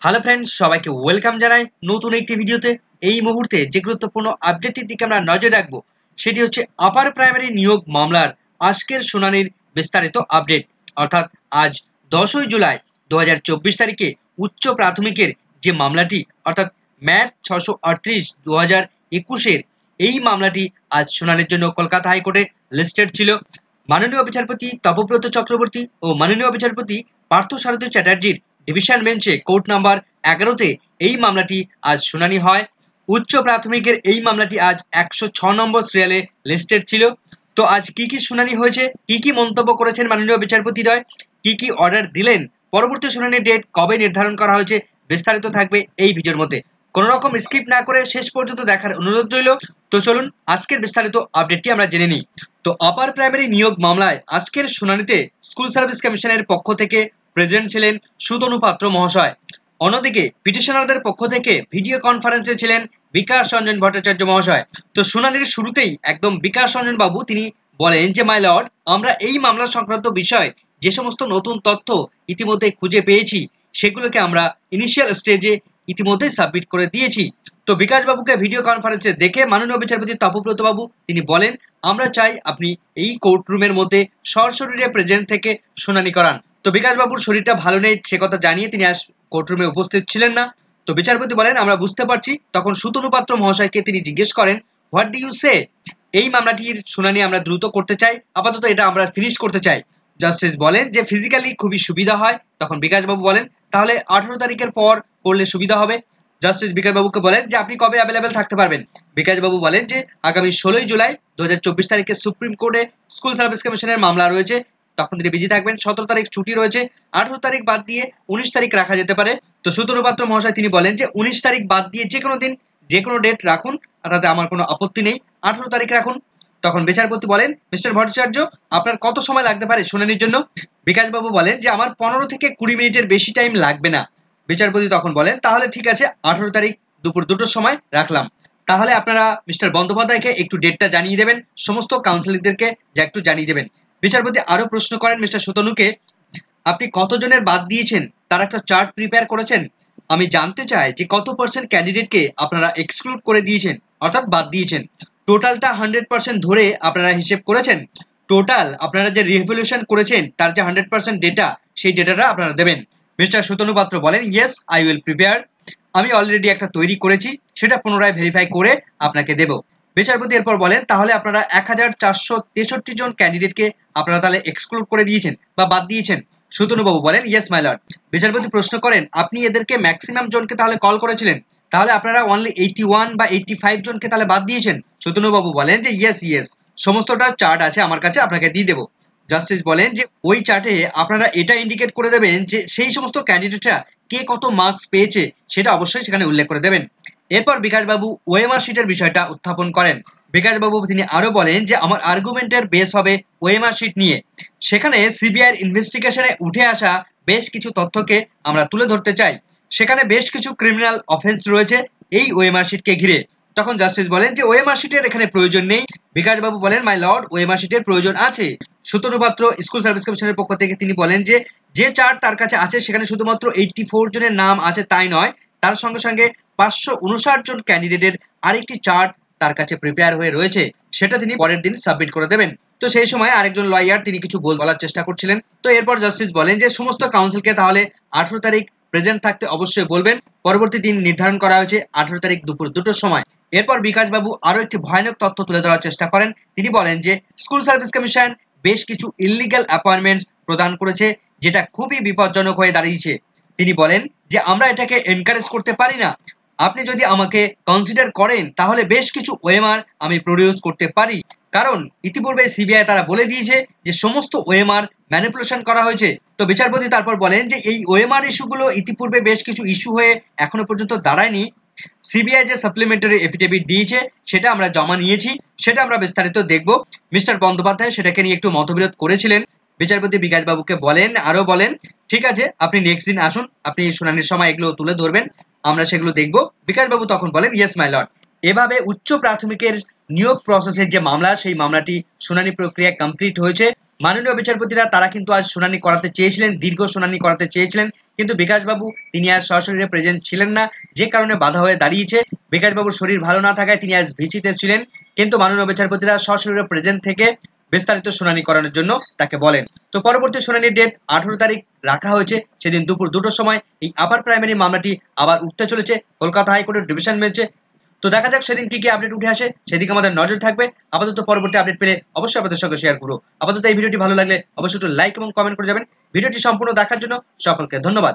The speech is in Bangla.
হ্যালো ফ্রেন্ডস, সবাইকে ওয়েলকাম জানাই নতুন একটি ভিডিওতে। এই মুহূর্তে যে গুরুত্বপূর্ণ আপডেটটির দিকে আমরা নজর রাখবো সেটি হচ্ছে আপার প্রাইমারি নিয়োগ মামলার আজকের শুনানির বিস্তারিত আপডেট। অর্থাৎ আজ 10ই জুলাই 2024 তারিখে উচ্চ প্রাথমিকের যে মামলাটি অর্থাৎ ম্যাট 638/2021 এই মামলাটি আজ শুনানির জন্য কলকাতা হাইকোর্টে লিস্টেড ছিল। মাননীয় বিচারপতি তপব্রত চক্রবর্তী ও মাননীয় বিচারপতি পার্থসারথী চ্যাটার্জির ডিভিশন বেঞ্চে কোর্ট নাম্বার 11-তে এই মামলাটি আজ শুনানি হয়। উচ্চ প্রাথমিকের এই মামলাটি আজ 106 নম্বর সিরিয়ালে লিস্টেড ছিল। তো আজ কি শুনানি হয়েছে, কি মন্তব্য করেছেন মাননীয় বিচারপতিদ্বয়, কি অর্ডার দিলেন, পরবর্তী শুনানির ডেট কবে নির্ধারণ করা হয়েছে, বিস্তারিত থাকবে এই ভিডিওর মধ্যে। কোনো রকম স্কিপ না করে শেষ পর্যন্ত দেখার অনুরোধ রইল। তো চলুন আজকের বিস্তারিত আপডেটটি আমরা জেনে নিই। তো আপার প্রাইমারি নিয়োগ মামলায় আজকের শুনানিতে স্কুল সার্ভিস কমিশনের পক্ষ থেকে প্রেজেন্ট ছিলেন সুতনু পাত্র মহাশয়। অন্যদিকে পিটিশনারদের পক্ষ থেকে ভিডিও কনফারেন্সে ছিলেন বিকাশ রঞ্জন ভট্টাচার্য মহাশয়। তো শুনানির শুরুতেই একদম বিকাশ রঞ্জন বাবু তিনি বলেন যে মাই লর্ড, আমরা এই মামলা সংক্রান্ত বিষয় যে সমস্ত নতুন তথ্য ইতিমধ্যে খুঁজে পেয়েছি সেগুলোকে আমরা ইনিশিয়াল স্টেজে ইতিমধ্যে সাবমিট করে দিয়েছি। তো বিকাশ বাবুকে ভিডিও কনফারেন্সে দেখে মাননীয় বিচারপতি তপব্রত বাবু তিনি বলেন, আমরা চাই আপনি এই কোর্টরুমের মধ্যে সশরীরে প্রেজেন্ট থেকে শুনানি করান। তো বিকাশ বাবুর শরীরটা ভালো নেই সে কথা জানিয়ে তিনি আজ কোর্টরুমে উপস্থিত ছিলেন না। তো বিচারপতি বলেন, আমরা বুঝতে পারছি। তখন সুতনু পাত্র মহাশয়কে তিনি জিজ্ঞেস করেন, হোয়াট ডু ইউ সে? এই মামলাটির শুনানি আমরা দ্রুত করতে চাই, আপাতত এটা আমরা ফিনিশ করতে চাই। জাস্টিস বলেন যে ফিজিক্যালি খুবই সুবিধা হয়। তখন বিকাশবাবু বলেন, তাহলে 18 তারিখের পর করলে সুবিধা হবে। জাস্টিস বিকাশবাবুকে বলেন যে আপনি কবে অ্যাভেলেবেল থাকতে পারবেন? বিকাশবাবু বলেন যে আগামী 16ই জুলাই 2024 তারিখে সুপ্রিম কোর্টে স্কুল সার্ভিস কমিশনের মামলা রয়েছে, তখন তিনি বিজি থাকবেন। 17 তারিখ ছুটি রয়েছে, 18 তারিখ বাদ দিয়ে 19 তারিখ রাখা যেতে পারে। তো সুতনু পাত্র মহাশয় তিনি বলেন যে 19 তারিখ বাদ দিয়ে যে কোনো দিন যে কোনো ডেট রাখুন, তাতে আমার কোনো আপত্তি নেই, 18 তারিখ রাখুন। তখন বিচারপতি বলেন, মিস্টার ভট্টাচার্য আপনার কত সময় লাগতে পারে শুনানির জন্য? বিকাশবাবু বলেন যে আমার 15 থেকে 20 মিনিটের বেশি টাইম লাগবে না। বিচারপতি তখন বলেন, তাহলে ঠিক আছে, 18 তারিখ দুপুর 2টোর সময় রাখলাম। তাহলে আপনারা মিস্টার বন্দ্যোপাধ্যায়কে একটু ডেটটা জানিয়ে দেবেন, সমস্ত কাউন্সিলরদেরকে যা একটু জানিয়ে দেবেন। বিচারপতি আরো প্রশ্ন করেন মিস্টার সুতনুকে, আপনি কতজনের বাদ দিয়েছেন তার একটা চার্ট প্রিপেয়ার করেছেন? আমি জানতে চাই যে কত পার্সেন্ট ক্যান্ডিডেটকে আপনারা এক্সক্লুড করে দিয়েছেন অর্থাৎ বাদ দিয়েছেন। টোটালটা 100% ধরে আপনারা হিসেব করেছেন? টোটাল আপনারা যে রিভলিউশন করেছেন তার যে 100% ডেটা, সেই ডেটাটা আপনারা দেবেন। মিস্টার সুতনু পাত্র বলেন, ইয়েস আই উইল প্রিপেয়ার। আমি অলরেডি একটা তৈরি করেছি, সেটা পুনরায় ভেরিফাই করে আপনাকে দেব। বিচারপতি এরপর বলেন, তাহলে আপনারা 1463 জন ক্যান্ডিডেটকে আপনারা তাহলে এক্সক্লুড করে দিয়েছেন বা বাদ দিয়েছেন? সুতনুবাবু বলেন, ইয়েস মাই লর্ড। বিচারপতি প্রশ্ন করেন, আপনি এদেরকে ম্যাক্সিমাম জনকে তাহলে কল করেছিলেন, তাহলে আপনারা অনলি 81 বা 85 জনকে তাহলে বাদ দিয়েছেন? সুতনুবাবু বলেন যে ইয়েস, সমস্তটা চার্ট আছে আমার কাছে, আপনাকে দিয়ে দেবো। জাস্টিস বলেন যে ওই চার্টে আপনারা এটা ইন্ডিকেট করে দেবেন যে সেই সমস্ত ক্যান্ডিডেটরা কে কত মার্কস পেয়েছে সেটা অবশ্যই সেখানে উল্লেখ করে দেবেন। এরপর বিকাশবাবু ওএমআর শিটের বিষয়টা উত্থাপন করেন। বিকাশবাবু তিনি আরো বলেন যে আমার আর্গুমেন্টের বেস হবে ওএমআর শিট নিয়ে। সেখানে সিবিআইয়ের ইনভেস্টিগেশনে উঠে আসা বেশ কিছু তথ্যকে আমরা তুলে ধরতে চাই। সেখানে বেশ কিছু ক্রিমিনাল অফেন্স রয়েছে এই ওএমআর শিটকে ঘিরে। তখন জাস্টিস বলেন যে ওএমআর শিটের এখানে প্রয়োজন নেই। বিকাশবাবু বলেন, মাই লর্ড, ওএমআর শিটের প্রয়োজন আছে। সুতনু পাত্র স্কুল সার্ভিস কমিশনের পক্ষ থেকে তিনি বলেন যে যে চার্ট তার কাছে আছে সেখানে শুধুমাত্র 84 জনের নাম আছে তাই নয়, তার সঙ্গে সঙ্গে 559 জন ক্যান্ডিডেটের আরেকটি চার্ট তার কাছে প্রিপেয়ার হয়ে রয়েছে, সেটা তিনি পরের দিন সাবমিট করে দেবেন। তো সেই সময় আরেকজন লয়ার তিনি কিছু বলার চেষ্টা করছিলেন। তো এরপর জাস্টিস বলেন যে সমস্ত কাউন্সিলকে তাহলে 18 তারিখ প্রেজেন্ট থাকতে অবশ্যই বলবেন। পরবর্তী দিন নির্ধারণ করা হয়েছে 18 তারিখ দুপুর 2টোর সময়। এরপর বিকাশবাবু আরো একটি ভয়ানক তথ্য তুলে ধরার চেষ্টা করেন। তিনি বলেন যে স্কুল সার্ভিস কমিশন বেশ কিছু ইললিগ্যাল অ্যাপয়েন্টমেন্টস প্রদান করেছে, যেটা খুবই বিপজ্জনক হয়ে দাঁড়িয়েছে। তিনি বলেন যে আমরা এটাকে এনকারেজ করতে পারি না। আপনি যদি আমাকে কনসিডার করেন তাহলে বেশ কিছু ওএমআর আমি প্রডিউস করতে পারি, কারণ ইতিপূর্বে সিবিআই তারা বলে দিয়েছে যে সমস্ত ওএমআর ম্যানিপুলেশন করা হয়েছে। তো বিচারপতি তারপর বলেন যে এই ওএমআর ইস্যুগুলো ইতিপূর্বে বেশ কিছু ইস্যু হয়ে এখনো পর্যন্ত দাঁড়ায়নি। সিবিআই যে সাপ্লিমেন্টারি এফিডেভিট দিয়েছে সেটা আমরা জমা নিয়েছি, সেটা আমরা বিস্তারিত দেখব। মিস্টার বন্দ্যোপাধ্যায় সেটাকে নিয়ে একটু মতবিরোধ করেছিলেন। বিচারপতি বিকাশবাবুকে বলেন, ঠিক আছে আপনি নেক্সট দিন আসুন, আপনি শুনানির সময় এগুলো তুলে ধরবেন, আমরা সেগুলো দেখব। বিকাশবাবু তখন বলেন, ইয়েস মাই লর্ড। এভাবে উচ্চ প্রাথমিকের নিয়োগ প্রসেসের যে মামলা, সেই মামলাটি শুনানি প্রক্রিয়া কমপ্লিট হয়েছে। মাননীয় বিচারপতিরা তারা কিন্তু আজ শুনানি করাতে চেয়েছিলেন, দীর্ঘ শুনানি করাতে চেয়েছিলেন, কিন্তু বিকাশবাবু তিনি আজ সরাসরি প্রেজেন্ট ছিলেন না, যে কারণে বাধা হয়ে দাঁড়িয়েছে। বিকাশবাবুর শরীর ভালো না থাকায় তিনি আজ ভিসিতে ছিলেন, কিন্তু মাননীয় বিচারপতিরা সরাসরি প্রেজেন্ট থেকে বিস্তারিত শুনানি করানোর জন্য তাকে বলেন। তো পরবর্তী শুনানির ডেট 18 তারিখ রাখা হয়েছে। সেদিন দুপুর 2টোর সময় এই আপার প্রাইমারি মামলাটি আবার উঠতে চলেছে কলকাতা হাইকোর্টের ডিভিশন বেঞ্চে। তো দেখা যাক সেদিন কি আপডেট উঠে আসে, সেদিকে আমাদের নজর থাকবে। আপাতত পরবর্তী আপডেট পেলে অবশ্যই আপনাদের সঙ্গে শেয়ার করবো। আপাতত এই ভিডিওটি ভালো লাগলে অবশ্যই একটু লাইক এবং কমেন্ট করে যাবেন। ভিডিওটি সম্পূর্ণ দেখার জন্য সকলকে ধন্যবাদ।